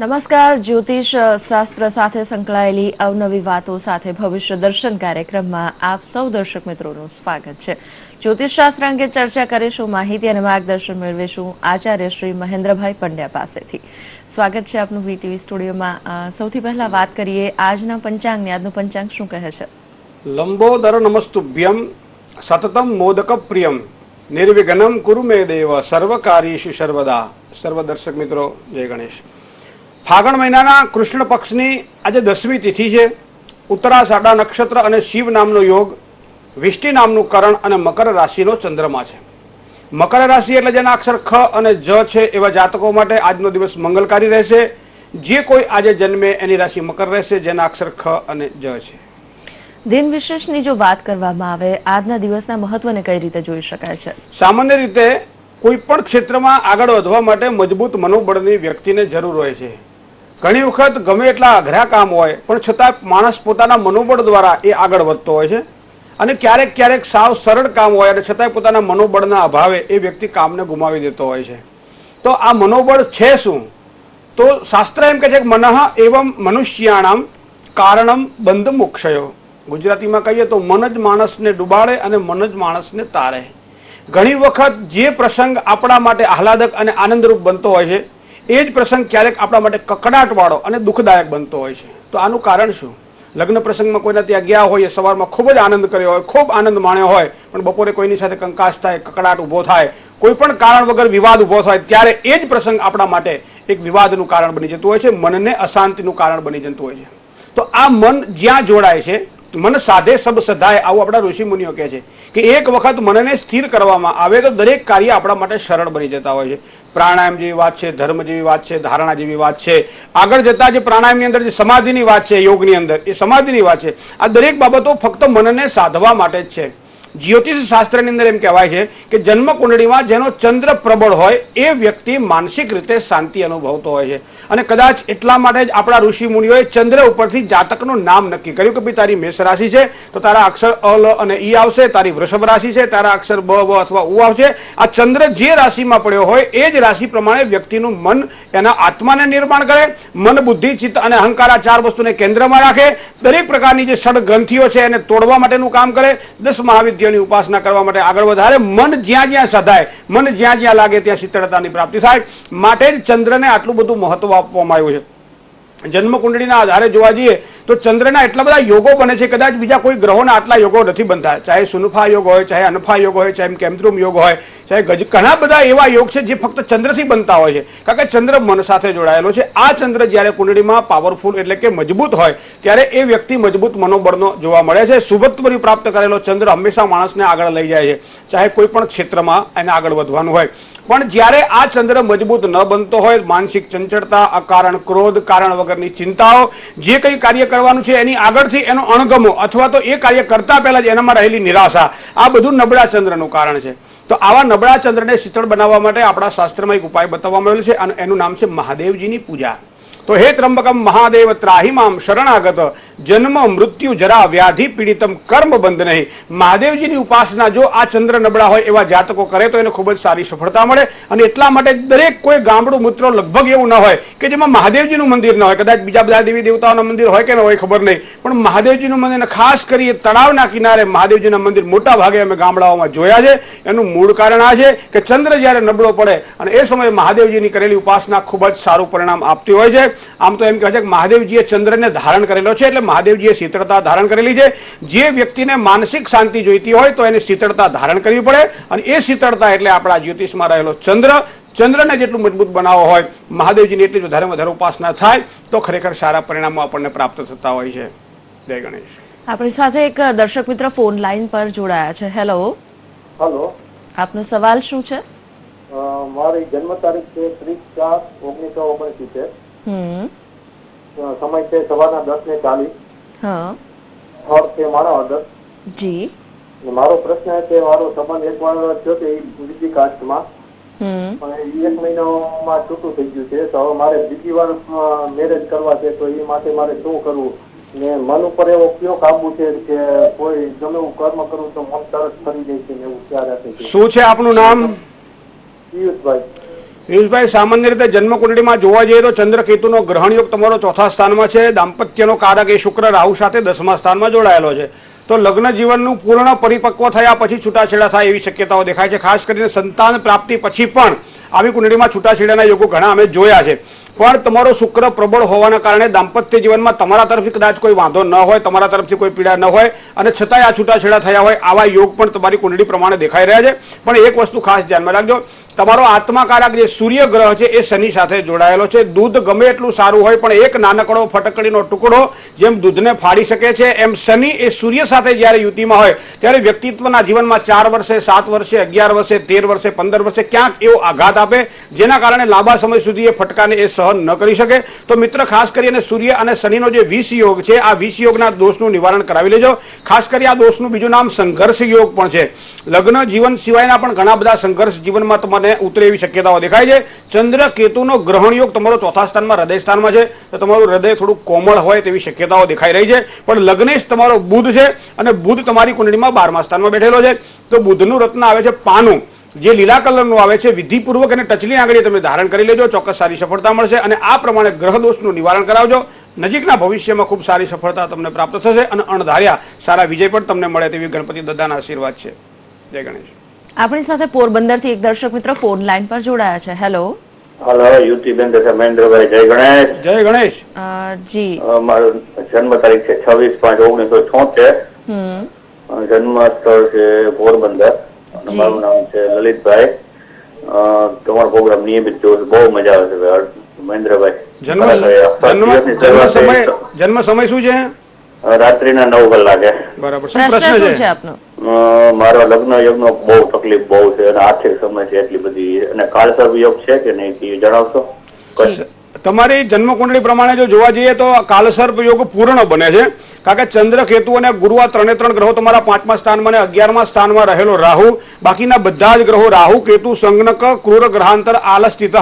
નમસ્કાર. જ્યોતિષ શાસ્ત્ર સાથે સંકળાયેલી અવનવી વાતો સાથે ભવિષ્ય દર્શન કાર્યક્રમમાં આપ સૌ દર્શક મિત્રોનું સ્વાગત છે. જ્યોતિષ શાસ્ત્ર અંગે ચર્ચા કરીશું, માહિતી અને માર્ગદર્શન મેળવીશું આચાર્ય શ્રી મહેન્દ્રભાઈ પંડ્યા પાસેથી. સ્વાગત છે આપનું વીટીવી સ્ટુડિયોમાં. સૌથી પહેલા વાત કરીએ આજના પંચાંગની. આજનું પંચાંગ શું કહે છે? લંબોદર નમસ્તુભ્યમ સતતમ મોદક પ્રિયમ નિર્વિઘ્નમ કુરુ મે દેવ સર્વકાર્યેષુ સર્વદા. સર્વ દર્શક મિત્રો, જય ગણેશ. ફાગણ મહિનાના કૃષ્ણ પક્ષની આજે 10મી તિથિ છે. ઉત્તરાષાઢા નક્ષત્ર અને શિવ નામનો યોગ, વિષ્ટિ નામનું કરણ અને મકર રાશિનો ચંદ્રમા છે. મકર રાશિ એટલે જેના અક્ષર ખ અને જ છે એવા જાતકો માટે આજનો દિવસ મંગલકારી રહેશે. જે કોઈ આજે જન્મે એની રાશિ મકર રહેશે, જેના અક્ષર ખ અને જ છે. દિન વિશેષની જો વાત કરવામાં આવે, આજના દિવસના મહત્વને કઈ રીતે જોઈ શકાય છે? સામાન્ય રીતે કોઈ પણ ક્ષેત્રમાં આગળ વધવા માટે મજબૂત મનોબળની વ્યક્તિને જરૂર હોય છે. ઘણી વખત ગમે એટલા અઘરા કામ હોય પણ છતાં માણસ પોતાના મનોબળ દ્વારા એ આગળ વધતો હોય છે. અને ક્યારેક ક્યારેક સાવ સરળ કામ હોય અને છતાંય પોતાના મનોબળના અભાવે એ વ્યક્તિ કામને ગુમાવી દેતો હોય છે. તો આ મનોબળ છે શું? તો શાસ્ત્ર એમ કહે છે કે મનઃ એવમ મનુષ્યાણામ કારણમ બંધ મોક્ષયો. ગુજરાતીમાં કહીએ તો મન જ માણસને ડૂબાડે અને મન જ માણસને તારે. ઘણી વખત જે પ્રસંગ આપણા માટે આહલાદક અને આનંદરૂપ બનતો હોય છે એ જ પ્રસંગ ક્યારેક આપણા માટે કકડાટવાળો અને દુઃખદાયક બનતો હોય છે. તો આનું કારણ શું? લગ્ન પ્રસંગમાં કોઈના ત્યાં ગયા હોય, સવારમાં ખૂબ જ આનંદ કર્યો હોય, ખૂબ આનંદ માણ્યો હોય, પણ બપોરે કોઈની સાથે કંકાસ થાય, કકડાટ ઊભો થાય, કોઈ પણ કારણ વગર વિવાદ ઊભો થાય, ત્યારે એ જ પ્રસંગ આપણા માટે એક વિવાદનું કારણ બની જતું હોય છે, મનને અશાંતિનું કારણ બની જતું હોય છે. તો આ મન જ્યાં જોડાય છે, મન સાધે સબ સધાય, આવું આપણા ઋષિ મુનિઓ કહે છે કે એક વખત મનને સ્થિર કરવામાં આવે તો દરેક કાર્ય આપણા માટે સરળ બની જતા હોય છે. પ્રાણાયામ જેવી વાત છે, ધર્મ જેવી વાત છે, ધારણા જેવી વાત છે. આગળ જતા જે પ્રાણાયામની અંદર જે સમાધિની વાત છે, યોગની અંદર એ સમાધિની વાત છે. આ દરેક બાબતો ફક્ત મનને સાધવા માટે જ છે. જ્યોતિષ શાસ્ત્રની અંદર એમ કહેવાય છે કે જન્મ કુંડળીમાં જેનો ચંદ્ર પ્રબળ હોય એ વ્યક્તિ માનસિક રીતે શાંતિ અનુભવતો હોય છે. અને કદાચ એટલા માટે જ આપણા ઋષિ મુનિઓએ ચંદ્ર ઉપરથી જાતકનું નામ નક્કી કર્યું કે ભાઈ તારી મેષ રાશિ છે તો તારા અક્ષર અ લ અને ઈ આવશે, તારી વૃષભ રાશિ છે તારા અક્ષર બ વ અથવા ઉ આવશે. આ ચંદ્ર જે રાશિમાં પડ્યો હોય એ જ રાશિ પ્રમાણે વ્યક્તિનું મન એના આત્માને નિર્માણ કરે. મન, બુદ્ધિ, ચિત્ત અને અહંકાર આ 4 વસ્તુને કેન્દ્રમાં રાખે. દરેક પ્રકારની જે ષડ ગ્રંથિઓ છે એને તોડવા માટેનું કામ કરે. 10 મહાવિદ્યાની ઉપાસના કરવા માટે આગળ વધારે. મન જ્યાં જ્યાં સધાય, મન જ્યાં જ્યાં લાગે ત્યાં શીતળતાની પ્રાપ્તિ થાય. માટે જ ચંદ્રને આટલું બધું મહત્વ આપવામાં આવ્યું છે. જન્મ કુંડળીના આધારે જોવા જઈએ તો ચંદ્રના એટલા બધા યોગો બને છે, કદાચ બીજા કોઈ ગ્રહોના આટલા યોગો નથી બનતા. ચાહે સુનફા યોગ હોય, ચાહે અનફા યોગ હોય, ચાહે કેમદ્રુમ યોગ હોય, ચાહે ઘણા બધા એવા યોગ છે જે ફક્ત ચંદ્રથી બનતા હોય છે, કારણ કે ચંદ્ર મન સાથે જોડાયેલો છે. આ ચંદ્ર જ્યારે કુંડળીમાં પાવરફુલ એટલે કે મજબૂત હોય ત્યારે એ વ્યક્તિ મજબૂત મનોબળનો જોવા મળે છે. શુભત્વની પ્રાપ્ત કરેલો ચંદ્ર હંમેશા માણસને આગળ લઈ જાય છે, ચાહે કોઈ પણ ક્ષેત્રમાં એને આગળ વધવાનું હોય. પણ જ્યારે આ ચંદ્ર મજબૂત ન બનતો હોય, માનસિક ચંચળતા, અકારણ ક્રોધ, કારણ વગરની ચિંતાઓ, જે કંઈ કાર્ય કરવાનું છે એની આગળથી એનો અણગમો અથવા તો એ કાર્ય કરતા પહેલા જ એનામાં રહેલી નિરાશા, આ બધું નબળા ચંદ્રનું કારણ છે. તો આવા નબળા ચંદ્રને શીતળ બનાવવા માટે આપણા શાસ્ત્રમાં એક ઉપાય બતાવવામાં આવેલો છે અને એનું નામ છે મહાદેવજીની પૂજા. તો હે ત્રંબકમ મહાદેવ ત્રાહિમામ શરણાગત જન્મ મૃત્યુ જરા વ્યાધિ પીડિતમ કર્મ બંધ નહીં. મહાદેવજીની ઉપાસના જો આ ચંદ્ર નબળા હોય એવા જાતકો કરે તો એને ખૂબ જ સારી સફળતા મળે. અને એટલા માટે દરેક કોઈ ગામડું મિત્રો લગભગ એવું ન હોય કે જેમાં મહાદેવજીનું મંદિર ન હોય. કદાચ બીજા બધા દેવી દેવતાઓના મંદિર હોય કે ન હોય ખબર નહીં, પણ મહાદેવજીનું મંદિર, ખાસ કરી તળાવના કિનારે મહાદેવજીના મંદિર મોટા ભાગે અમે ગામડાઓમાં જોયા છે. એનું મૂળ કારણ આ છે કે ચંદ્ર જ્યારે નબળો પડે અને એ સમયે મહાદેવજીની કરેલી ઉપાસના ખૂબ જ સારું પરિણામ આપતી હોય છે. આમ તો એમ કહે છે કે મહાદેવજીએ ચંદ્રને ધારણ કરેલો છે એટલે મહાદેવજીએ શીતળતા ધારણ કરેલી છે. જે વ્યક્તિને માનસિક શાંતિ જોઈતી હોય તો એને શીતળતા ધારણ કરવી પડે. અને એ શીતળતા એટલે આપણા જ્યોતિષમાં રહેલો ચંદ્ર. ચંદ્રને જેટલું મજબૂત બનાવવો હોય, મહાદેવજીની એટલી જ વધારે ઉપાસના થાય તો ખરેખર સારા પરિણામો આપણને પ્રાપ્ત થતા હોય છે. જય ગણેશ. આપણી સાથે એક દર્શક મિત્ર ફોન લાઈન પર જોડાયા છે. હેલો. હેલો. આપનો સવાલ શું છે? મારી જન્મ તારીખ છે 30/4/1979. સમય છે સવારના 10:40. હા. સ્થળ છે માણાવદર. જી. મારો પ્રશ્ન છે, મારો સંબંધ એકવાર થયો કે બીજી કાસ્ટમાં, પણ 1 મહિનામાં છૂટું થઈ ગયું છે. તો હવે મારે બીજી વાર મેરેજ કરવા છે, તો એ માટે મારે શું કરવું? ને મન ઉપર એવો કયો કાબુ છે કે કોઈ ગમે એવું કર્મ કરું તો મન તરત ફરી જાય છે ને એવું ક્યારે? શું છે આપનું નામ? પિયુષભાઈ. પિયુષભાઈ, સામાન્ય રીતે જન્મકુંડળીમાં જોવા જઈએ તો ચંદ્ર કેતુનો ગ્રહણ યોગ તમારો ચોથા સ્થાનમાં છે. દાંપત્યનો કારક એ શુક્ર રાહુ સાથે 10મા સ્થાનમાં જોડાયેલો છે. તો લગ્ન જીવનનું પૂર્ણ પરિપક્વ થયા પછી છૂટાછેડા થાય એવી શક્યતાઓ દેખાય છે. ખાસ કરીને સંતાન પ્રાપ્તિ પછી પણ આવી કુંડળીમાં છૂટાછેડાના યોગો ઘણા અમે જોયા છે. પણ તમારો શુક્ર પ્રબળ હોવાના કારણે દાંપત્ય જીવનમાં તમારા તરફથી કદાચ કોઈ વાંધો ન હોય, તમારા તરફથી કોઈ પીડા ન હોય અને છતાંય આ છૂટાછેડા થયા હોય, આવા યોગ પણ તમારી કુંડળી પ્રમાણે દેખાઈ રહ્યા છે. પણ એક વસ્તુ ખાસ ધ્યાનમાં રાખજો, તમારો આત્માકારક જે સૂર્ય ગ્રહ છે એ શનિ સાથે જોડાયેલો છે. દૂધ ગમે એટલું સારું હોય પણ એક નાનકડો ફટકડીનો ટુકડો જેમ દૂધને ફાડી શકે છે, એમ શનિ એ સૂર્ય સાથે જ્યારે યુતિમાં હોય ત્યારે વ્યક્તિત્વના જીવનમાં 4 વર્ષે, 7 વર્ષે, 11 વર્ષે, 13 વર્ષે, 15 વર્ષે ક્યાંક એવો આઘાત આપે જેના કારણે લાંબા સમય સુધી એ ફટકાને એ સહન ન કરી શકે. તો મિત્ર, ખાસ કરીને સૂર્ય અને શનિનો જે વિષ યોગ છે, આ વિષ યોગના દોષનું નિવારણ કરાવી લેજો. ખાસ કરી આ દોષનું બીજું નામ સંઘર્ષ યોગ પણ છે. લગ્ન જીવન સિવાયના પણ ઘણા બધા સંઘર્ષ જીવનમાં તમને ઉતરે એવી શક્યતાઓ દેખાય છે. ચંદ્ર કેતુનો ગ્રહણ યોગ તમારો ચોથા સ્થાનમાં, હૃદય સ્થાનમાં છે. તો તમારું હૃદય થોડું કોમળ હોય તેવી શક્યતાઓ દેખાઈ રહી છે. પણ લગ્નેશ તમારો બુધ છે અને બુધ તમારી કુંડળીમાં 12મા સ્થાનમાં બેઠેલો છે. તો બુધનું રત્ન આવે છે પાનું, જે લીલા કલરનું આવે છે. વિધિપૂર્વક અને ટચલી આંગળી તમે ધારણ કરી લેજો, ચોક્કસ સારી સફળતા મળશે. અને આ પ્રમાણે ગ્રહ દોષનું નિવારણ કરાવજો. નજીકના ભવિષ્યમાં ખૂબ સારી સફળતા તમને પ્રાપ્ત થશે અને અણધાર્યા સારા વિજય પણ તમને મળે તેવી ગણપતિ દાદાના આશીર્વાદ છે. જય ગણેશ. આપણી સાથે પોરબંદરથી એક દર્શક મિત્ર ફોન લાઈન પર જોડાયા છે. હેલો. હલો, યુતિબેન તથા મહેન્દ્રભાઈ, જય ગણેશ. જય ગણેશ. જી. મારું જન્મ તારીખ છે 26/5/1976. જન્મ સ્થળ છે પોરબંદર અને મારું નામ છે લલિતભાઈ. તમારો પ્રોગ્રામ નિયમિત જોઉં છું, બહુ મજા આવે છે મહેન્દ્રભાઈ. જન્મ સમય શું છે? રાત્રિના 9 કલાકે. બરાબર. શું પ્રશ્ન છે આપનો? મારો લગ્ન યોગનો બહુ તકલીફ બહુ છે અને આર્થિક સમસ્યા એટલી બધી, અને કાળસર્પ યોગ છે કે નહીં એ જણાવશો? તમારી જન્મકુંડળી પ્રમાણે જો જોવા જઈએ તો કાળસર્પ યોગ પૂર્ણ બને છે. કારણ કે ચંદ્ર, કેતુ અને ગુરુ આ 3 ગ્રહો તમારા 5મા સ્થાનમાં અને 11મા સ્થાનમાં રહેલો રાહુ, બાકીના બધા જ ગ્રહો રાહુ, કેતુ, સંગનક, ક્રૂર ગ્રહાંતર, આલસ્થિત,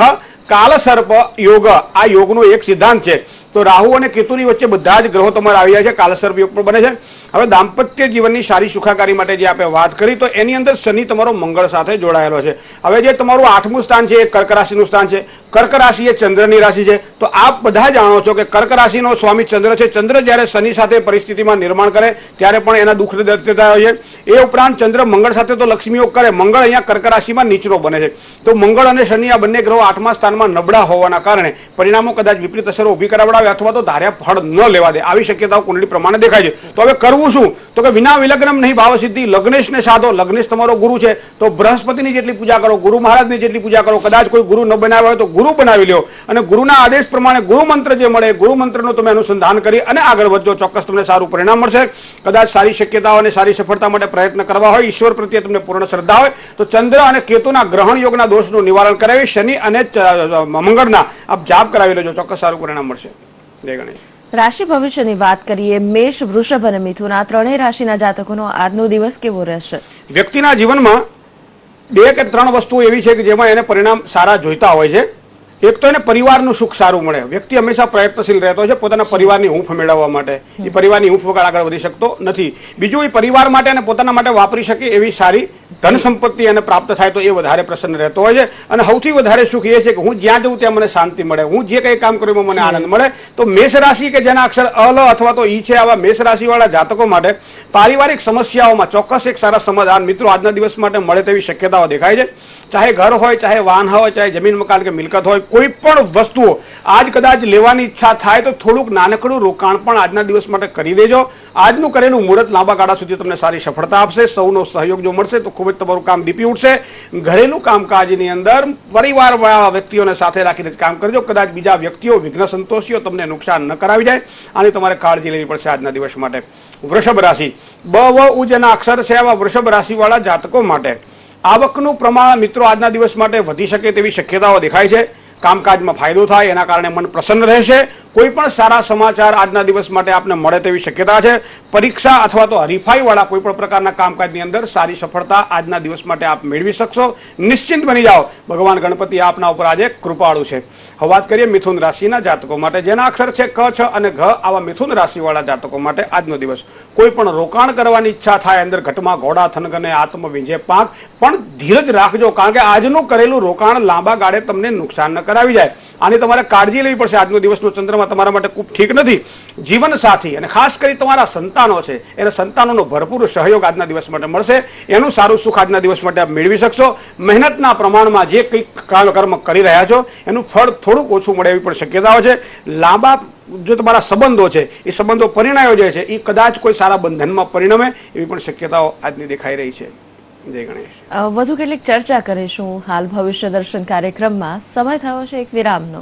કાળસર્પ યોગ આ યોગનો એક સિદ્ધાંત છે. તો રાહુ અને કેતુની વચ્ચે બધા જ ગ્રહો તમારે આવી જાય છે, કાળસર્પ યોગ પણ બને છે. હવે દાંપત્ય જીવનની સારી સુખાકારી માટે જે આપણે વાત કરી તો એની અંદર શનિ તમારો મંગળ સાથે જોડાયેલો છે. હવે જે તમારું 8મું સ્થાન છે એ કર્ક રાશિનું સ્થાન છે. કર્ક રાશિ એ ચંદ્રની રાશિ છે. તો આપ બધા જાણો છો કે કર્ક રાશિનો સ્વામી ચંદ્ર છે. ચંદ્ર જ્યારે શનિ સાથે પરિસ્થિતિમાં નિર્માણ કરે ત્યારે પણ એના દુઃખ દેતા હોય છે. એ ઉપરાંત ચંદ્ર મંગળ સાથે તો લક્ષ્મી યોગ કરે. મંગળ અહીંયા કર્ક રાશિમાં નીચરો બને છે. તો મંગળ અને શનિ આ બંને ગ્રહો 8મા સ્થાનમાં નબળા હોવાના કારણે પરિણામો કદાચ વિપરીત અસરો ઊભી કરાવડાવે અથવા તો ધાર્યા ફળ ન લેવા દે, આવી શક્યતાઓ કુંડળી પ્રમાણે દેખાય છે. તો હવે કરવું શું? તો કે વિના વિલગ્નમ નહીં ભાવ સિદ્ધિ, લગ્નેશને સાધો. લગ્નેશ તમારો ગુરુ છે તો બૃહસ્પતિની જેટલી પૂજા કરો, ગુરુ મહારાજની જેટલી પૂજા કરો. કદાચ કોઈ ગુરુ ન બનાવ્યો હોય તો ગુરુ બનાવી લો અને ગુરુના આદેશ પ્રમાણે ગુરુ મંત્ર જે મળે ગુરુ મંત્રનું તમે અનુસંધાન કરી અને આગળ વધજો. ચોક્કસ તમને સારું પરિણામ મળશે. કદાચ સારી શક્યતાઓ અને સારી સફળતા માટે પ્રયત્ન કરવા હોય, ઈશ્વર પ્રત્યે તમને પૂર્ણ શ્રદ્ધા હોય તો ચંદ્ર અને કેતુના ગ્રહણ યોગના દોષનું નિવારણ કરાવી શનિ અને મંગળના આપ જાપ કરાવી લેજો. ચોક્કસ સારું પરિણામ મળશે. જય ગણેશ. રાશિ ભવિષ્યની વાત કરીએ. મેષ, વૃષભ અને મિથુન આ 3 રાશિના જાતકોનો આજનો દિવસ કેવો રહેશે? વ્યક્તિના જીવનમાં 2 કે 3 વસ્તુઓ એવી છે કે જેમાં એને પરિણામ સારા જોઈતા હોય છે. એક તો એને પરિવારનું સુખ સારું મળે. વ્યક્તિ હંમેશા પ્રયત્નશીલ રહેતો છે પોતાના પરિવારની હૂંફ મેળવવા માટે. એ પરિવારની હૂંફ વગર આગળ વધી શકતો નથી. બીજું, એ પરિવાર માટે અને પોતાના માટે વાપરી શકે એવી સારી ધન સંપત્તિ એને પ્રાપ્ત થાય તો એ વધારે પ્રસન્ન રહેતો હોય છે. અને સૌથી વધારે સુખ એ છે કે હું જ્યાં જઉં ત્યાં મને શાંતિ મળે, હું જે કંઈ કામ કરું એમાં મને આનંદ મળે. તો મેષ રાશિ કે જેના અક્ષર અલ અથવા તો ઈ છે, આવા મેષ રાશિવાળા જાતકો માટે પારિવારિક સમસ્યાઓમાં ચોક્કસ એક સારા સમાધાન મિત્રો આજના દિવસ માટે મળે તેવી શક્યતાઓ દેખાય છે. ચાહે ઘર હોય, ચાહે વાહન હોય, ચાહે જમીન મકાન કે મિલકત હોય, કોઈ પણ વસ્તુઓ આજ કદાચ લેવાની ઈચ્છા થાય તો થોડુંક નાનકડું રોકાણ પણ આજના દિવસ માટે કરી દેજો. આજનું કરેલું મુહૂર્ત લાંબા ગાળા સુધી તમને સારી સફળતા આપશે. સૌનો સહયોગ જો મળશે તો ખૂબ જ તમારું કામ દીપી ઉઠશે. ઘરેલું કામકાજની અંદર પરિવારવાળા વ્યક્તિઓને સાથે રાખીને કામ કરજો. કદાચ બીજા વ્યક્તિઓ, વિઘ્ન સંતોષીઓ તમને નુકસાન ન કરાવી જાય, આની તમારે કાળજી લેવી પડશે આજના દિવસ માટે. વૃષભ રાશિ, બ વ ઉ જેના અક્ષર છે આવા વૃષભ રાશિવાળા જાતકો માટે આવકનું પ્રમાણ મિત્રો આજના દિવસ માટે વધી શકે તેવી શક્યતાઓ દેખાય છે. કામકાજમાં ફાયદો થાય, એના કારણે મન પ્રસન્ન રહેશે. કોઈ પણ સારા સમાચાર આજના દિવસ માટે આપને મળે તેવી શક્યતા છે. પરીક્ષા અથવા તો હરીફાઈવાળા કોઈ પણ પ્રકારના કામકાજની અંદર સારી સફળતા આજના દિવસ માટે આપ મેળવી શકશો. નિશ્ચિંત બની જાઓ, ભગવાન ગણપતિ આપના ઉપર આજે કૃપાળુ છે. હવે વાત કરીએ મિથુન રાશિના જાતકો માટે જેના અક્ષર છે ક, છ અને ઘ. આવા મિથુન રાશિવાળા જાતકો માટે આજનો દિવસ કોઈ પણ રોકાણ કરવાની ઈચ્છા થાય, અંદર ઘટમાં ઘોડા થનગને આત્મ વિંજે પાંખ, પણ ધીરજ રાખજો, કારણ કે આજનું કરેલું રોકાણ લાંબા ગાળે તમને નુકસાન ન કરાવી જાય. આની તમારે કાળજી લેવી પડશે. આજનો દિવસનો ચંદ્રમા તમારા માટે ખૂબ ઠીક નથી. જીવન સાથી અને ખાસ કરી તમારા સંતાનો છે, એના સંતાનોનો ભરપૂર સહયોગ આજના દિવસ માટે મળશે. એનું સારું સુખ આજના દિવસ માટે આપ મેળવી શકશો. મહેનતના પ્રમાણમાં જે કંઈક કર્મ કરી રહ્યા છો એનું ફળ થોડુંક ઓછું મળે એવી પણ શક્યતાઓ છે. લાંબા જો તમારા સંબંધો છે એ સંબંધો પરિણાયો જે છે એ કદાચ કોઈ સારા બંધનમાં પરિણમે એવી પણ શક્યતાઓ આજની દેખાઈ રહી છે. જય ગણેશ. વધુ કેટલીક ચર્ચા કરીશું. હાલ ભવિષ્ય દર્શન કાર્યક્રમમાં સમય થયો છે એક વિરામનો.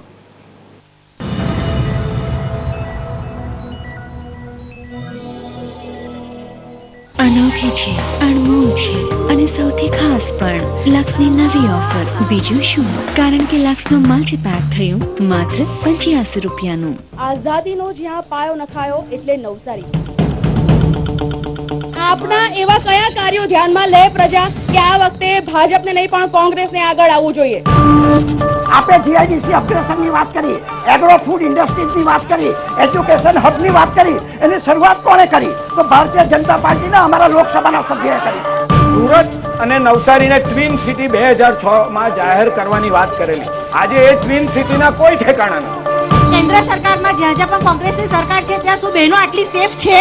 અનોખી છે, અણમોલ છે અને સૌથી ખાસ પણ લક્સની નવી ઓફર. બીજું શું? કારણ કે લક્સનું મલ્ટીપેક થયું માત્ર 85 રૂપિયાનું. આઝાદીનો જ્યાં પાયો નખાયો એટલે નવસારી. આપના એવા કયા કાર્યો ધ્યાનમાં લે પ્રજા કે આ વખતે ભાજપને નહીં પણ કોંગ્રેસને આગળ આવવું જોઈએ? આપણે જીઆઈડીસી ઓપરેશનની વાત કરી, એગ્રો ફૂડ ઇન્ડસ્ટ્રીઝની વાત કરી, એજ્યુકેશન હબની વાત કરી, એની શરૂઆત કોણે કરી? તો ભારતીય જનતા પાર્ટીના અમારા લોકસભાના સભ્યોએ કરી. સુરત અને નવસારીને ટ્વિન સિટી 2006માં જાહેર કરવાની વાત કરેલી. આજે એ ટ્વિન સિટીના કોઈ ઠેકાણા નથી. કેન્દ્ર સરકારમાં જ્યાં જ્યાં પણ કોંગ્રેસની સરકાર છે ત્યાં શું બહેનો આટલી સેફ છે?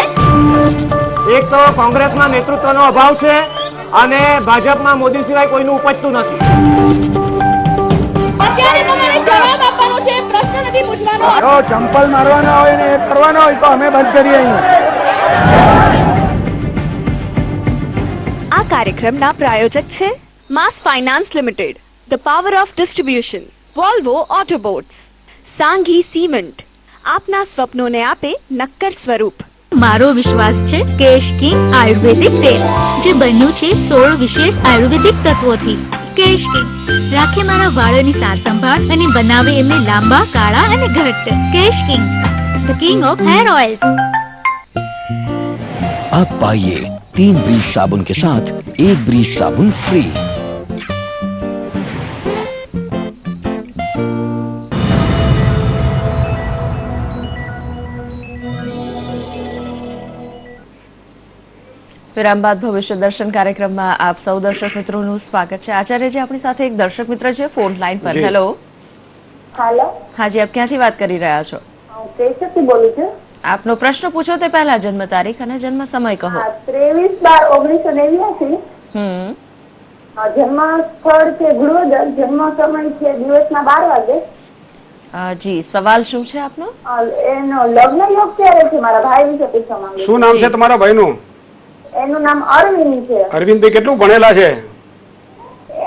એક તો કોંગ્રેસના નેતૃત્વનો અભાવ છે અને ભાજપમાં મોદી સિવાય કોઈનું ઉપજતું નથી. અત્યારે તમારે જવાબ આપવાનો છે, પ્રશ્ન નથી પૂછવાનો. જો ચંપલ મારવાના હોય ને એ કરવાના હોય તો અમે બંધ કરીએ. આ કાર્યક્રમના પ્રાયોજક છે Mas finance limited, the power of distribution, Volvo Autobots, Sanghi cement, આપના સ્વપ્નોને આપે નક્કર સ્વરૂપ. મારો વિશ્વાસ છે કેશ કિંગ આયુર્વેદિક તેલ, જે બન્યું છે 16 વિશેષ આયુર્વેદિક તત્વોથી. કેશ કિંગ રાખે મારા વાળોની સાર સંભાળ અને બનાવે એમને લાંબા, કાળા અને ઘટ્ટ. Kesh King, the king of hair oil. अब पाइए 3 ब्रीज साबुन के साथ 1 ब्रीज साबुन फ्री. વિરામ બાદ ભવિષ્ય દર્શન કાર્યક્રમમાં આપ સૌ દર્શક મિત્રોનું સ્વાગત છે. આચાર્યજી, આપણી સાથે એક દર્શક મિત્ર છે ફોન લાઈન પર. હેલો. હેલો. હાજી, આપ ક્યાંથી વાત કરી રહ્યા છો? કેશવથી બોલું છું. આપનો પ્રશ્ન પૂછો તે પહેલા જન્મ તારીખ અને જન્મ સમય કહો. 23/12/1989. જન્મ સ્થળ છે ગુડોદર, જન્મ સમય છે દિવસના 12 વાગે. જી, સવાલ શું છે આપનો? એનો લગ્ન યોગ ક્યારે છે? મારા ભાઈ વિશે પૂછવા માંગુ છું. શું નામ છે તમારા ભાઈનું? એનું નામ અરવિંદ છે. અરવિંદભાઈ કેટલું ભણેલા છે?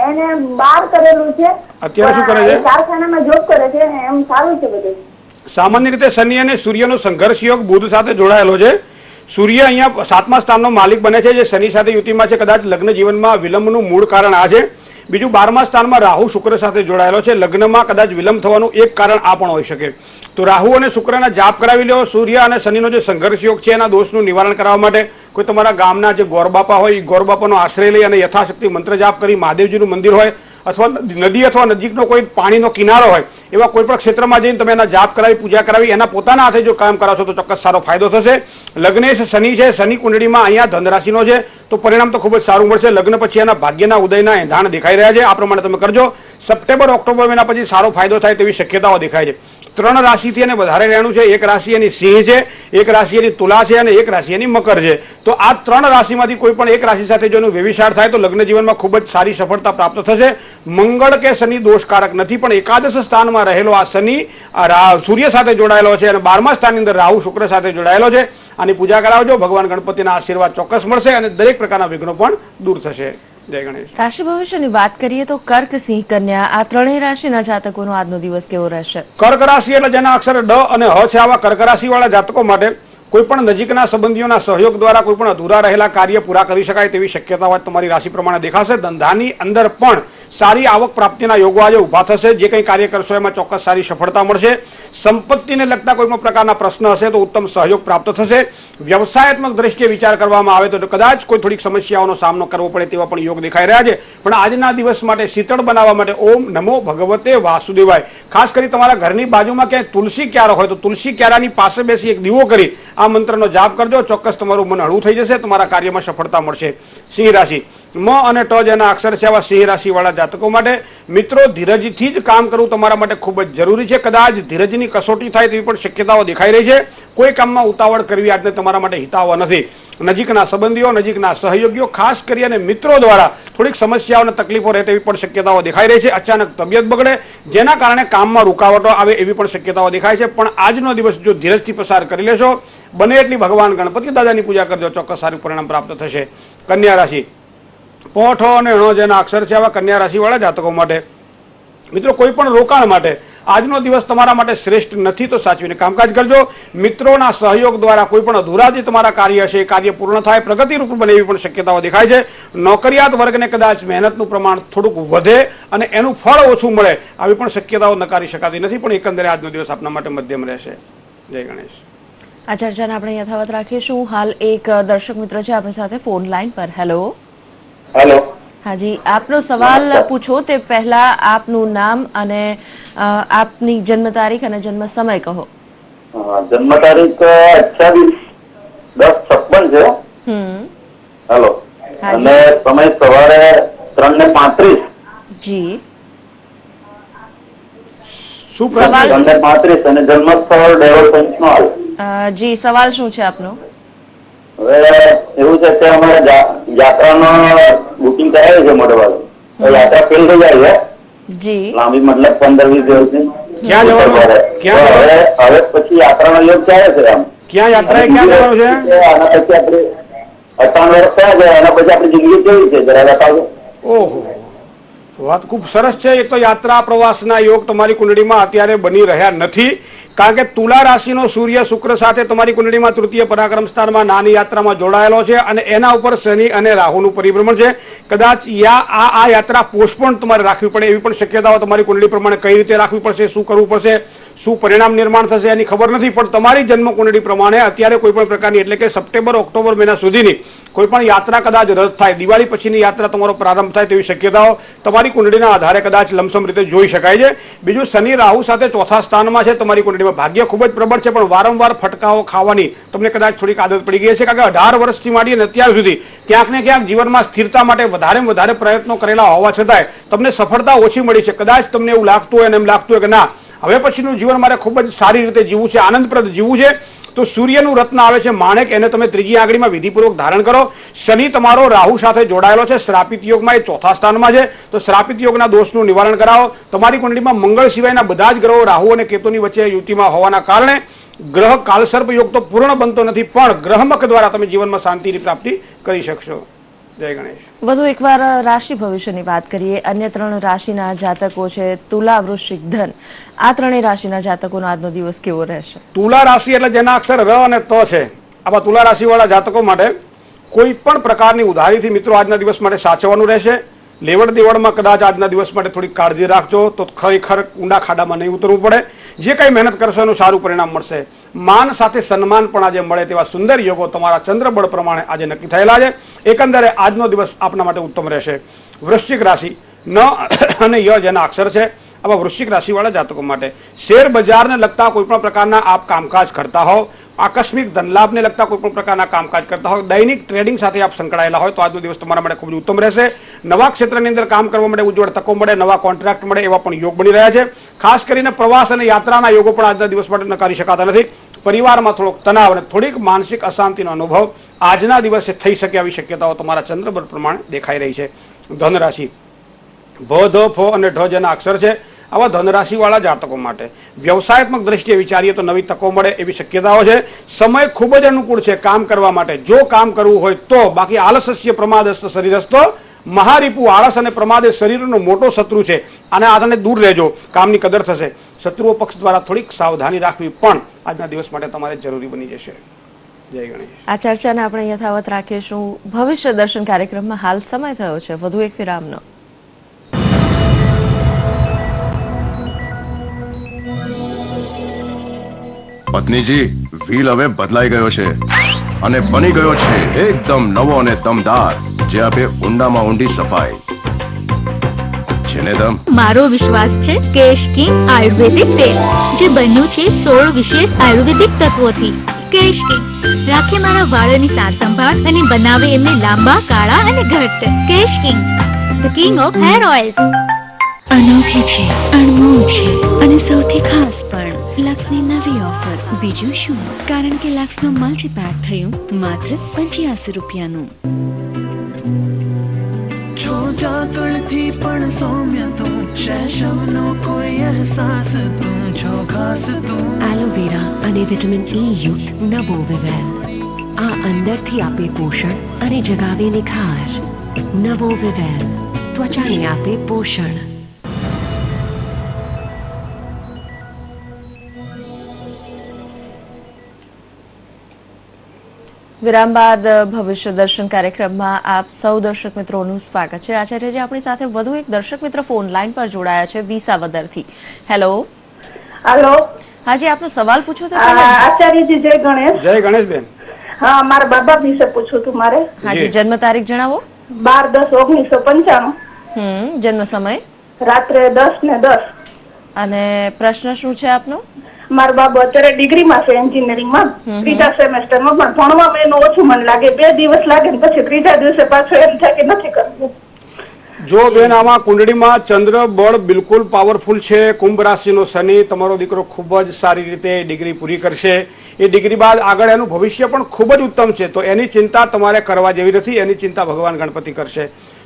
એને 12 કરેલું છે. અત્યારે શું કરે છે? કારખાનામાં જોબ કરે છે. એમ સારું છે બધું. સામાન્ય રીતે શનિ અને સૂર્યનો સંઘર્ષ યોગ બુધ સાથે જોડાયેલો છે. સૂર્ય અહીંયા 7મા સ્થાનનો માલિક બને છે, જે શનિ સાથે યુતિમાં છે. કદાચ લગ્ન જીવનમાં વિલંબનું મૂળ કારણ આ છે. બીજું 12મા સ્થાનમાં રાહુ શુક્ર સાથે જોડાયેલો છે. લગ્નમાં કદાચ વિલંબ થવાનું એક કારણ આ પણ હોઈ શકે. તો રાહુ અને શુક્રના જાપ કરાવી લેવો. સૂર્ય અને શનિનો જે સંઘર્ષ યોગ છે એના દોષનું નિવારણ કરવા માટે કોઈ તમારા ગામના જે ગોરબાપા હોય એ ગોરબાપાનો આશ્રય લઈ અને યથાશક્તિ મંત્ર જાપ કરી, મહાદેવજીનું મંદિર હોય અથવા નદી અથવા નજીકનો કોઈ પાણીનો કિનારો હોય એવા કોઈ પણ ક્ષેત્રમાં જઈને તમે એના જાપ કરાવી, પૂજા કરાવી, એના પોતાના હાથે જો કામ કરાવશો તો ચોક્કસ સારો ફાયદો થશે. લગ્નેશ શનિ છે, શનિ કુંડળીમાં અહીંયા ધનરાશિનો છે, તો પરિણામ તો ખૂબ જ સારું મળશે. લગ્ન પછી એના ભાગ્યના ઉદયના એંધાણ દેખાઈ રહ્યા છે. આ પ્રમાણે તમે કરજો. સપ્ટેમ્બર ઓક્ટોબર મહિના પછી સારો ફાયદો થાય તેવી શક્યતાઓ દેખાય છે. 3 રાશિથી એને વધારે રહેવાનું છે. એક રાશિ એની સિંહ છે, એક રાશિ એની તુલા છે અને એક રાશિ એની મકર છે. તો આ 3 રાશિમાંથી કોઈ પણ એક રાશિ સાથે જો એનું વ્યવિચાર થાય તો લગ્ન જીવનમાં ખૂબ જ સારી સફળતા પ્રાપ્ત થશે. મંગળ કે શનિ દોષકારક નથી, પણ એકાદશ સ્થાનમાં રહેલો આ શનિ સૂર્ય સાથે જોડાયેલો છે અને 12મા સ્થાનની અંદર રાહુ શુક્ર સાથે જોડાયેલો છે. આની પૂજા કરાવજો. ભગવાન ગણપતિના આશીર્વાદ ચોક્કસ મળશે અને દરેક પ્રકારના વિઘ્નો પણ દૂર થશે. જય ગણેશ. રાશિ ભવિષ્યની વાત કરીએ તો કર્ક, સિંહ, કન્યા આ ત્રણેય રાશિના જાતકોનો આજનો દિવસ કેવો રહેશે? કર્ક રાશિ એટલે જેના અક્ષર ડ અને હ છે, આવા કર્ક રાશિ વાળા જાતકો માટે કોઈ પણ નજીકના સંબંધીઓના સહયોગ દ્વારા કોઈ પણ અધૂરા રહેલા કાર્ય પૂરા કરી શકાય તેવી શક્યતાઓ તમારી રાશિ પ્રમાણે દેખાશે. ધંધાની અંદર પણ સારી આવક પ્રાપ્તિના યોગો આજે ઉભા થશે. જે કંઈ કાર્ય કરશો એમાં ચોક્કસ સારી સફળતા મળશે. સંપત્તિને લગતા કોઈ પણ પ્રકારના પ્રશ્ન હશે તો ઉત્તમ સહયોગ પ્રાપ્ત થશે. વ્યવસાયાત્મક દ્રષ્ટિએ વિચાર કરવામાં આવે તો કદાચ કોઈ થોડીક સમસ્યાઓનો સામનો કરવો પડે તેવા પણ યોગ દેખાઈ રહ્યા છે. પણ આજના દિવસ માટે શીતળ બનાવવા માટે ઓમ નમો ભગવતે વાસુદેવાય. ખાસ કરી તમારા ઘરની બાજુમાં ક્યાંય તુલસી ક્યારો હોય તો તુલસી ક્યારાની પાસે બેસી એક દીવો કરી આ મંત્રનો જાપ કરજો, ચોક્કસ તમારું મન હળવું થઈ જશે, તમારા કાર્યમાં સફળતા મળશે. સિંહ રાશિ, મ અને ટ જેના અક્ષર છે આવા સિંહ રાશિવાળા જાતકો માટે મિત્રો ધીરજથી જ કામ કરવું તમારા માટે ખૂબ જ જરૂરી છે. કદાચ ધીરજની કસોટી થાય તેવી પણ શક્યતાઓ દેખાઈ રહી છે. કોઈ કામમાં ઉતાવળ કરવી આજને તમારા માટે હિતાવહ નથી. નજીકના સંબંધીઓ, નજીકના સહયોગીઓ, ખાસ કરી અને મિત્રો દ્વારા થોડીક સમસ્યાઓ અને તકલીફો રહે તેવી પણ શક્યતાઓ દેખાઈ રહી છે. અચાનક તબિયત બગડે જેના કારણે કામમાં રૂકાવટો આવે એવી પણ શક્યતાઓ દેખાય છે. પણ આજનો દિવસ જો ધીરજથી પસાર કરી લેશો, બને એટલી ભગવાન ગણપતિ દાદાની પૂજા કરજો, ચોક્કસ સારું પરિણામ પ્રાપ્ત થશે. કન્યા રાશિ, પોઠો અને ણો જેના અક્ષર છે આવા કન્યા રાશિવાળા જાતકો માટે મિત્રો કોઈ પણ રોકાણ માટે આજનો દિવસ તમારા માટે શ્રેષ્ઠ નથી, તો સાચવીને કામકાજ કરજો. મિત્રોના સહયોગ દ્વારા કોઈ પણ અધૂરા જે તમારા કાર્ય છે એ કાર્ય પૂર્ણ થાય, પ્રગતિરૂપ બને એવી પણ શક્યતાઓ દેખાય છે. નોકરિયાત વર્ગને કદાચ મહેનતનું પ્રમાણ થોડુંક વધે અને એનું ફળ ઓછું મળે આવી પણ શક્યતાઓ નકારી શકાતી નથી. પણ એકંદરે આજનો દિવસ આપના માટે મધ્યમ રહેશે. જય ગણેશ. આ ચર્ચાને આપણે યથાવત રાખીશું. હાલ એક દર્શક મિત્ર છે આપણી સાથે ફોન લાઈન પર. હેલો. હેલો. હાજી, આપનો સવાલ પૂછો તે પહેલા આપનું નામ અને આપની જન્મ તારીખ અને જન્મ સમય કહો. જન્મ તારીખ 28/10/56 છે. હેલો. અને સમય સવારે 3:35. જી. શું સવાલ? 3:35 અને જન્મ સ્થળ ડેવલ પંચમહાલ. જી, સવાલ શું છે આપનો? હવે એવું છે કે અમારે યાત્રાનો બુકિંગ કરાવી છે મોટે ભાગે, યાત્રા ફેલ થઈ જાય છે. જી. લાંબી મતલબ 15-20 દિવસની. ક્યાં જવાનું? હવે પછી યાત્રાનો યોગ ચાલે છે. આમ ક્યાં યાત્રા ક્યાં જવાનું છે? આના પછી આપણે 58 વર્ષ થયા છે, એના પછી આપણી જિંદગી કેવી છે જરા બતાવજો. ઓહો, વાત ખૂબ સરસ છે. એ તો યાત્રા પ્રવાસના યોગ તમારી કુંડળીમાં અત્યારે બની રહ્યા નથી, કારણ કે તુલા રાશિનો સૂર્ય શુક્ર સાથે તમારી કુંડળીમાં તૃતીય પરાક્રમ સ્થાનમાં નાની યાત્રામાં જોડાયેલો છે અને એના ઉપર શનિ અને રાહુનું પરિભ્રમણ છે. કદાચ આ યાત્રા પોસ્ટપોન તમારે રાખવી પડે એવી પણ શક્યતાઓ તમારી કુંડળી પ્રમાણે કઈ રીતે રાખવી પડશે, શું કરવું પડશે, શું પરિણામ નિર્માણ થશે એની ખબર નથી. પણ તમારી જન્મ કુંડળી પ્રમાણે અત્યારે કોઈ પણ પ્રકારની એટલે કે સપ્ટેમ્બર ઓક્ટોબર મહિના સુધીની કોઈ પણ યાત્રા કદાચ રદ થાય, દિવાળી પછીની યાત્રા તમારો પ્રારંભ થાય તેવી શક્યતાઓ તમારી કુંડળીના આધારે કદાચ લમસમ રીતે જોઈ શકાય છે. બીજું શનિ રાહુ સાથે ચોથા સ્થાનમાં છે તમારી કુંડળીમાં. ભાગ્ય ખૂબ જ પ્રબળ છે, પણ વારંવાર ફટકાઓ ખાવાની તમને કદાચ થોડીક આદત પડી ગઈ છે, કારણ કે 18 વર્ષથી માંડીને અત્યાર સુધી ક્યાંક ને ક્યાંક જીવનમાં સ્થિરતા માટે વધારે પ્રયત્નો કરેલા હોવા છતાંય તમને સફળતા ઓછી મળી છે. કદાચ તમને એવું લાગતું હોય અને એમ લાગતું હોય કે ના, હવે પછીનું જીવન મારે ખૂબ જ સારી રીતે જીવવું છે, આનંદપ્રદ જીવવું છે, તો સૂર્યનું રત્ન આવે છે માણેક, એને તમે ત્રીજી આંગળીમાં વિધિપૂર્વક ધારણ કરો. શનિ તમારો રાહુ સાથે જોડાયેલો છે, શ્રાપિત યોગમાં, એ ચોથા સ્થાનમાં છે, તો શ્રાપિત યોગના દોષનું નિવારણ કરાવો. તમારી કુંડળીમાં મંગળ સિવાયના બધા જ ગ્રહો રાહુ અને કેતુની વચ્ચે યુતિમાં હોવાના કારણે ગ્રહ કાલસર્પ યોગ તો પૂર્ણ બનતો નથી, પણ ગ્રહમક દ્વારા તમે જીવનમાં શાંતિની પ્રાપ્તિ કરી શકશો. જય ગણેશ. વધુ એકવાર રાશિ ભવિષ્યની વાત કરીએ. અન્ય 3 રાશિના જાતકો છે તુલા, વૃશ્ચિક, ધન. આ 3 રાશિના જાતકોનો આજનો દિવસ કેવો રહેશે? તુલા રાશિ એટલે જેના અક્ષર ર અને ત છે, આવા તુલા રાશિવાળા જાતકો માટે કોઈ પણ પ્રકારની ઉધારીથી મિત્રો આજના દિવસ માટે સાચવવાનું રહેશે. લેવડ દેવડમાં કદાચ આજના દિવસ માટે થોડી કાળજી રાખજો તો ખરેખર ઊંડા ખાડામાં નહીં ઉતરવું પડે. જે કંઈ મહેનત કરશો એનું સારું પરિણામ મળશે. માન સાથે સન્માન પણ આજે મળે તેવા સુંદર યોગો તમારા ચંદ્રબળ પ્રમાણે આજે નક્કી થયેલા છે. એકંદરે આજનો દિવસ આપના માટે ઉત્તમ રહેશે. વૃશ્ચિક રાશિ, ન અને ય જેના અક્ષર છે, આવા વૃશ્ચિક રાશિવાળા જાતકો માટે શેર બજારને લગતા કોઈ પણ પ્રકારના આપ કામકાજ કરતા હોવ, આકસ્મિક ધનલાભને લગતા કોઈ પણ પ્રકારના કામકાજ કરતા હોય, દૈનિક ટ્રેડિંગ સાથે આપ સંકળાયેલા હોય તો આજનો દિવસ તમારા માટે ખૂબ જ ઉત્તમ રહેશે. નવા ક્ષેત્રની અંદર કામ કરવા માટે ઉજ્જવળ તકો મળે, નવા કોન્ટ્રાક્ટ મળે એવા પણ યોગ બની રહ્યા છે. ખાસ કરીને પ્રવાસ અને યાત્રાના યોગો પણ આજના દિવસ માટે નકારી શકાતા નથી. પરિવારમાં થોડોક તણાવ અને થોડીક માનસિક અશાંતિનો અનુભવ આજના દિવસે થઈ શકે આવી શક્યતાઓ તમારા ચંદ્રબળ પ્રમાણે દેખાઈ રહી છે. ધન રાશિ, ભ, ધ, ફ અને ઢ જેના અક્ષર છે, આવા ધનરાશિવાળા જાતકો માટે વ્યવસાયાત્મક દ્રષ્ટિએ વિચારીએ તો નવી તકો મળે એવી શક્યતાઓ છે. સમય ખૂબ જ અનુકૂળ છે કામ કરવા માટે, જો કામ કરવું હોય તો. બાકી આલસ્ય પ્રમાદસ્ત શરીરસ્થ મહારીપુ, આળસ અને પ્રમાદ એ શરીરનો મોટો શત્રુ છે, અને આને દૂર રહેજો, કામની કદર થશે. શત્રુઓ પક્ષ દ્વારા થોડીક સાવધાની રાખવી પણ આજના દિવસ માટે તમારે જરૂરી બની જશે. જય ગણેશ. આ ચર્ચાને આપણે યથાવત રાખીશું. ભવિષ્ય દર્શન કાર્યક્રમમાં હાલ સમય થયો છે વધુ એક વિરામનો. પત્નીજી, વ્હીલ હવે બદલાઈ ગયો છે અને બની ગયો છે એકદમ નવો અને દમદાર, જે આપે ઊંડામાં ઊંડી સફાઈ છે ને દમ. મારો વિશ્વાસ છે કેશ કિંગ આયુર્વેદિક તેલ, જે બન્યું છે 16 વિશેષ આયુર્વેદિક તત્વોથી. કેશ કિંગ રાખે મારા વાળોની સાર સંભાળ અને બનાવે એમને લાંબા, કાળા અને ઘટ્ટ. Kesh King, the king of hair oils. અનોખી છે, અણમોલ છે અને સૌથી ખાસ પણ લક્સની નવી ઓફર. બીજું શું? કારણ કે લક્સનું મલ્ટીપેક થયું માત્ર 85 રૂપિયાનું. જો જાતળથી પણ સૌમ્ય તું, શૈશવનો કોઈ અહેસાસ તું, જો ખાસ તું. એલોવેરા અને વિટામિન E યુક્ત નવો વિવેલ. આ અંદરથી આપે પોષણ અને જગાવે નિખાર. નવો વિવેલ ત્વચાને આપે પોષણ. વિરામ બાદ ભવિષ્ય દર્શન કાર્યક્રમમાં આપ સૌ દર્શક મિત્રોનું સ્વાગત છે. આચાર્યજી, આપણી સાથે વધુ એક દર્શક મિત્ર ફોન લાઈન પર જોડાયા છે વિસાવદરથી. હેલો. હેલો. હાજી, આપનો સવાલ પૂછો તો. આચાર્યજી, જય ગણેશ. જય ગણેશબેન. હા, મારા બાબા વિશે પૂછવું હતું મારે. હાજી, જન્મ તારીખ જણાવો. 12/10/1995. જન્મ સમય રાત્રે 10:10. અને પ્રશ્ન શું છે આપનો? મારા બાબુ અત્યારે ડિગ્રીમાં છે, એન્જિનિયરિંગમાં, 3જા સેમેસ્ટરમાં, પણ ભણવામાં એનું ઓછું મન લાગે. 2 દિવસ લાગે ને પછી 3જા દિવસે પાછું એમ થાય કે નથી કરવું. જો બેન, આમાં કુંડળીમાં ચંદ્ર બળ બિલકુલ પાવરફુલ છે. કુંભ રાશિનો શનિ, તમારો દીકરો ખૂબ જ સારી રીતે ડિગ્રી પૂરી કરશે. એ ડિગ્રી બાદ આગળ એનું ભવિષ્ય પણ ખૂબ જ ઉત્તમ છે, તો એની ચિંતા તમારે કરવા જેવી નથી. એની ચિંતા ભગવાન ગણપતિ કરશે.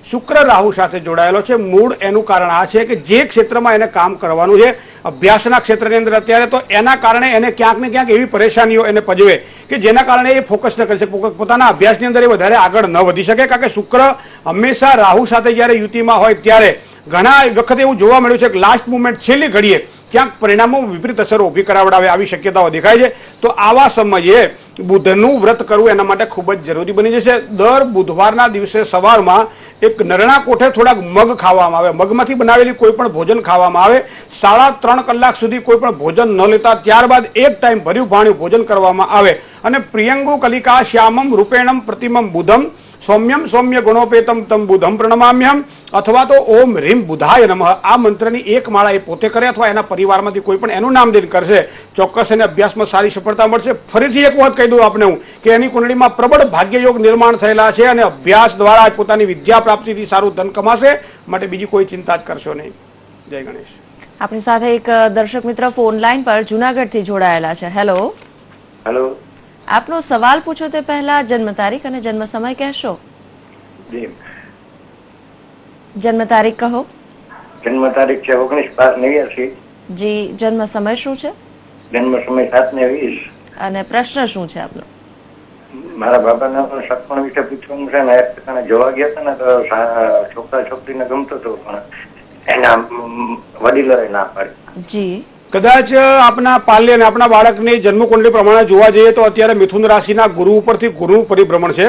શુક્ર રાહુ સાથે જોડાયેલો છે. મૂળ એનું કારણ આ છે કે જે ક્ષેત્રમાં એને કામ કરવાનું છે, અભ્યાસના ક્ષેત્રની અંદર અત્યારે, તો એના કારણે એને ક્યાંક ને ક્યાંક એવી પરેશાનીઓ એને પજવે કે જેના કારણે એ ફોકસ ન કરી શકે, પોતાના અભ્યાસની અંદર એ વધારે આગળ ન વધી શકે. કારણ કે શુક્ર હંમેશા રાહુ સાથે જ્યારે યુતિમાં હોય ત્યારે ઘણા વખતે એવું જોવા મળ્યું છે કે લાસ્ટ મુમેન્ટ, છેલ્લી ઘડીએ ક્યાંક પરિણામો વિપરીત અસરો ઊભી કરાવડાવે, આવી શક્યતાઓ દેખાય છે. તો આવા સમયે બુધનું વ્રત કરવું એના માટે ખૂબ જ જરૂરી બની જશે. દર બુધવારના દિવસે સવારમાં એક નરણા કોઠે થોડાક મગ ખાવામાં આવે, મગમાંથી બનાવેલી કોઈ પણ ભોજન ખાવામાં આવે. 3.5 કલાક સુધી કોઈ પણ ભોજન ન લેતા ત્યારબાદ એક ટાઈમ ભર્યું ભાણ્યું ભોજન કરવામાં આવે. અને પ્રિયંગુ કલિકા શ્યામમ રૂપેણમ પ્રતિમમ બુધમ સૌમ્યમ સૌમ્ય ગુણોપેતમ તમ બુધમ પ્રણમામ્યમ, અથવા તો ઓમ રીમ બુધાય નમઃ, આ મંત્રની એક માળા એ પોતે કરે અથવા એના પરિવારમાંથી કોઈ પણ એનું નામ દઈને કરશે, ચોક્કસ એને અભ્યાસમાં સારી સફળતા મળશે. ફરીથી એક વખત કહી દઉં આપને હું કે એની કુંડળીમાં પ્રબળ ભાગ્યયોગ નિર્માણ થયેલા છે અને અભ્યાસ દ્વારા પોતાની વિદ્યા પ્રાપ્તિથી સારું ધન કમાશે. માટે બીજી કોઈ ચિંતા જ કરશો નહીં. જય ગણેશ. આપણી સાથે એક દર્શક મિત્ર ફોન લાઈન પર જુનાગઢથી જોડાયેલા છે. હેલો. હેલો. આપનો સવાલ પૂછો તે પહેલા જન્મ તારીખ અને જન્મ સમય કહેશો. જન્મ તારીખ કહો. જન્મ તારીખ છે 19/5/89. જી. જન્મ સમય શું છે? જન્મ સમય 7:20. અને પ્રશ્ન શું છે આપનો? મારા બાબાના સત્પણ વિશે પૂછવાનું છે ને, એક પ્રકારે જોવા ગયા હતા ને તો છોકરા છોકરીને ગમતો હતો, પણ એના વડીલોએ ના પાડી. જી. કદાચ આપના પાલ્ય અને આપના બાળકની જન્મકુંડળી પ્રમાણે જોવા જઈએ તો અત્યારે મિથુન રાશિના ગુરુ ઉપરથી ગુરુ પરિભ્રમણ છે,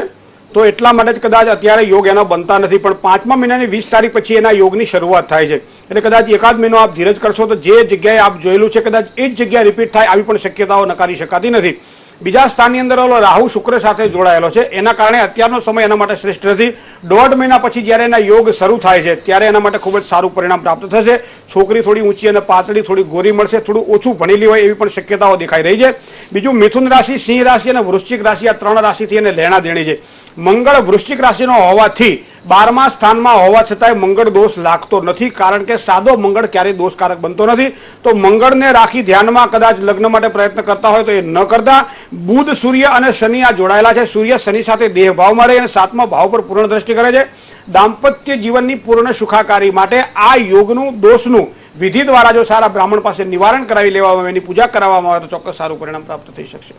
તો એટલા માટે જ કદાચ અત્યારે યોગ એના બનતા નથી. પણ 5મા મહિનાની 20 તારીખ પછી એના યોગની શરૂઆત થાય છે. એટલે કદાચ એકાદ મહિનો આપ ધીરજ કરશો તો જે જગ્યાએ આપ જોયેલું છે કદાચ એ જ જગ્યાએ રિપીટ થાય, આવી પણ શક્યતાઓ નકારી શકાતી નથી. બીજા સ્થાનની અંદર રાહુ શુક્ર સાથે જોડાયેલો છે, એના કારણે અત્યારનો સમય એના માટે શ્રેષ્ઠ નથી. 1.5 મહિના પછી જ્યારે એના યોગ શરૂ થાય છે ત્યારે એના માટે ખૂબ જ સારું પરિણામ પ્રાપ્ત થશે. છોકરી થોડી ઊંચી અને પાતળી, થોડી ગોરી મળશે, થોડું ઓછું ભણેલી હોય એવી પણ શક્યતાઓ દેખાઈ રહી છે. બીજું, મિથુન રાશિ, સિંહ રાશિ અને વૃશ્ચિક રાશિ, આ 3 રાશિથી એને લેણા દેણી છે. મંગળ વૃશ્ચિક રાશિનો હોવાથી 12મા સ્થાનમાં હોવા છતાંય મંગળ દોષ લાગતો નથી, કારણ કે સાદો મંગળ ક્યારેય દોષકારક બનતો નથી. તો મંગળને રાખી ધ્યાનમાં કદાચ લગ્ન માટે પ્રયત્ન કરતા હોય તો એ ન કરતા. બુધ, સૂર્ય અને શનિ આ જોડાયેલા છે. સૂર્ય શનિ સાથે દેહ ભાવમાં રહે અને 7મા ભાવ પર પૂર્ણ દ્રષ્ટિ કરે છે. દાંપત્ય જીવનની પૂર્ણ સુખાકારી માટે આ યોગનું, દોષનું વિધિ દ્વારા જો સારા બ્રાહ્મણ પાસે નિવારણ કરાવી લેવામાં આવે, એની પૂજા કરાવવામાં આવે તો ચોક્કસ સારું પરિણામ પ્રાપ્ત થઈ શકશે.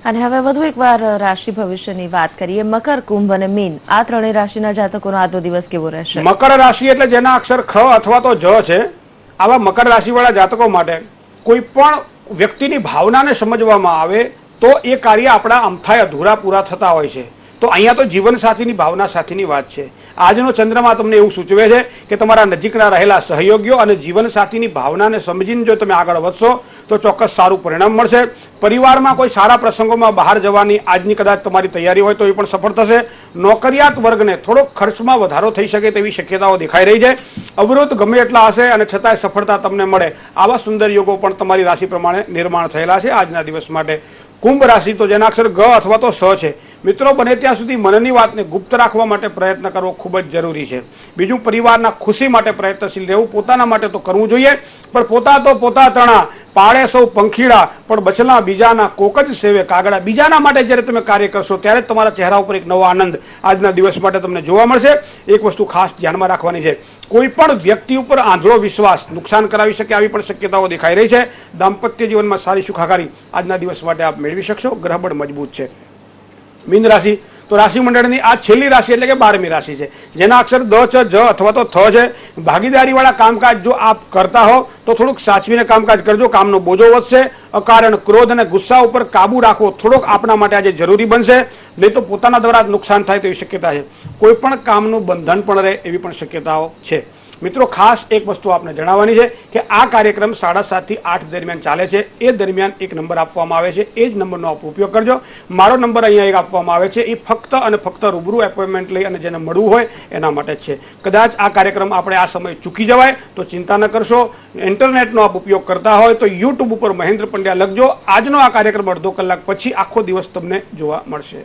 અને હવે વધુ એકવાર રાશિ ભવિષ્યની વાત કરીએ. મકર, કુંભ અને મીન, આ ત્રણેય રાશિના જાતકોનો આજનો દિવસ કેવો રહેશે? મકર રાશિ એટલે જેના અક્ષર ખ અથવા તો જ છે, આવા મકર રાશિવાળા જાતકો માટે કોઈ પણ વ્યક્તિની ભાવનાને સમજવામાં આવે તો એ કાર્ય આપણા અમથાય અધૂરા પૂરા થતા હોય છે. તો અહીંયા તો જીવનસાથીની ભાવના સાથેની વાત છે. આજનો ચંદ્રમા તમને એવું સૂચવે છે કે તમારા નજીકના રહેલા સહયોગીઓ અને જીવનસાથીની ભાવનાને સમજીને જો તમે આગળ વધશો તો ચોક્કસ સારું પરિણામ મળશે. પરિવારમાં કોઈ સારા પ્રસંગોમાં બહાર જવાની આજની કદાચ તમારી તૈયારી હોય તો એ પણ સફળ થશે. નોકરિયાત વર્ગને થોડોક ખર્ચમાં વધારો થઈ શકે તેવી શક્યતાઓ દેખાઈ રહી છે. અવરોધ ગમે એટલા હશે અને છતાંય સફળતા તમને મળે, આવા સુંદર યોગો પણ તમારી રાશિ પ્રમાણે નિર્માણ થયેલા છે આજના દિવસ માટે. કુંભ રાશિ, તો જેના અક્ષર ગ અથવા તો સ છે. મિત્રો, બને ત્યાં સુધી મનની વાતને ગુપ્ત રાખવા માટે પ્રયત્ન કરવો ખૂબ જ જરૂરી છે. બીજું, પરિવારના ખુશી માટે પ્રયત્નશીલ રહેવું. પોતાના માટે તો કરવું જોઈએ, પણ પોતા તો પોતા તણા, પાળે સૌ પંખીડા, પણ બચલા બીજાના કોક જ સેવે કાગડા. બીજાના માટે જ્યારે તમે કાર્ય કરશો ત્યારે તમારા ચહેરા ઉપર એક નવો આનંદ આજના દિવસ માટે તમને જોવા મળશે. એક વસ્તુ ખાસ ધ્યાનમાં રાખવાની છે, કોઈ પણ વ્યક્તિ ઉપર આંધળો વિશ્વાસ નુકસાન કરાવી શકે આવી પણ શક્યતાઓ દેખાઈ રહી છે. દાંપત્ય જીવનમાં સારી સુખાકારી આજના દિવસ માટે આપ મેળવી શકશો. ગ્રહબળ મજબૂત છે. મીન રાશિ, તો રાશિ મંડળની આ છેલ્લી રાશિ એટલે કે 12મી રાશિ છે, જેના અક્ષર દ, ચ, જ અથવા તો થ છે. ભાગીદારીવાળા કામકાજ જો આપ કરતા હો તો થોડુંક સાચવીને કામકાજ કરજો. કામનો બોજો વધશે. અકારણ ક્રોધ અને ગુસ્સા ઉપર કાબુ રાખવો થોડોક આપણા માટે આજે જરૂરી બનશે, નહીં તો પોતાના દ્વારા નુકસાન થાય તેવી શક્યતા છે. કોઈ પણ કામનું બંધન પણ રહે એવી પણ શક્યતાઓ છે. મિત્રો, ખાસ એક વસ્તુ આપને જણાવવાની છે કે આ કાર્યક્રમ 7:30 થી 8 દરમિયાન ચાલે છે. એ દરમિયાન એક નંબર આપવામાં આવે છે, એ જ નંબરનો આપ ઉપયોગ કરજો. મારો નંબર અહીંયા એક આપવામાં આવે છે, એ ફક્ત અને ફક્ત રૂબરૂ એપોઇન્ટમેન્ટ લઈ અને જેને મળવું હોય એના માટે જ છે. કદાચ આ કાર્યક્રમ આપણે આ સમયે ચૂકી જવાય તો ચિંતા ન કરશો. ઇન્ટરનેટનો આપ ઉપયોગ કરતા હોય તો યુટ્યુબ ઉપર મહેન્દ્ર પંડ્યા લખજો. આજનો આ કાર્યક્રમ અડધો કલાક પછી આખો દિવસ તમને જોવા મળશે.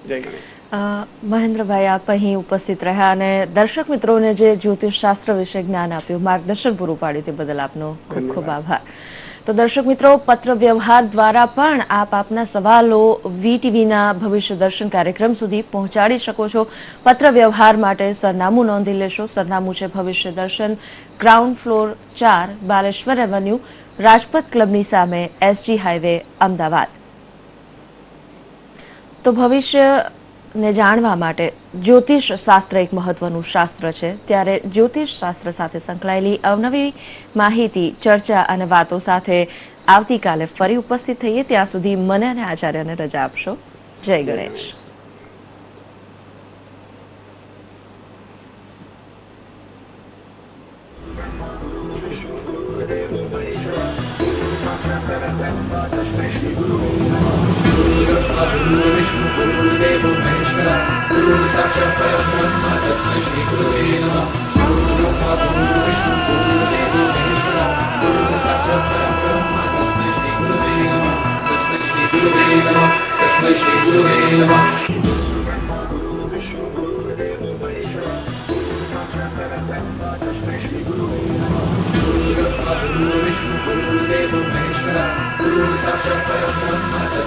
જય ગણેશ. મહેન્દ્રભાઈ, આપ અહીં ઉપસ્થિત રહ્યા અને દર્શક મિત્રોને જે જ્યોતિષ શાસ્ત્ર વિશે જ્ઞાન આપ્યું, માર્ગદર્શન પૂરું પાડ્યું, તે બદલ આપનો ખૂબ ખૂબ આભાર. તો દર્શક મિત્રો, પત્ર વ્યવહાર દ્વારા પણ આપ આપના સવાલો વીટીવીના ભવિષ્ય દર્શન કાર્યક્રમ સુધી પહોંચાડી શકો છો. પત્ર વ્યવહાર માટે સરનામું નોંધી લેશો. સરનામું છે Bhavishya Darshan, ground floor 4, Baleshwar avenue, Rajpath ક્લબની સામે, SG હાઈવે, અમદાવાદ. તો ભવિષ્ય ને જાણવા માટે જ્યોતિષ શાસ્ત્ર એક મહત્વનું શાસ્ત્ર છે, ત્યારે જ્યોતિષ શાસ્ત્ર સાથે સંકળાયેલી અવનવી માહિતી, ચર્ચા અને વાતો સાથે આવતીકાલે ફરી ઉપસ્થિત થઈએ. ત્યાં સુધી મને અને આચાર્યને રજા આપશો. જય ગણેશ.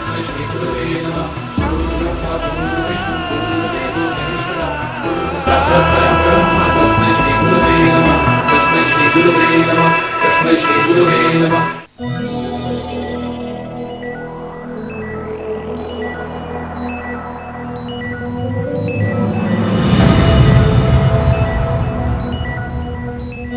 Thank you.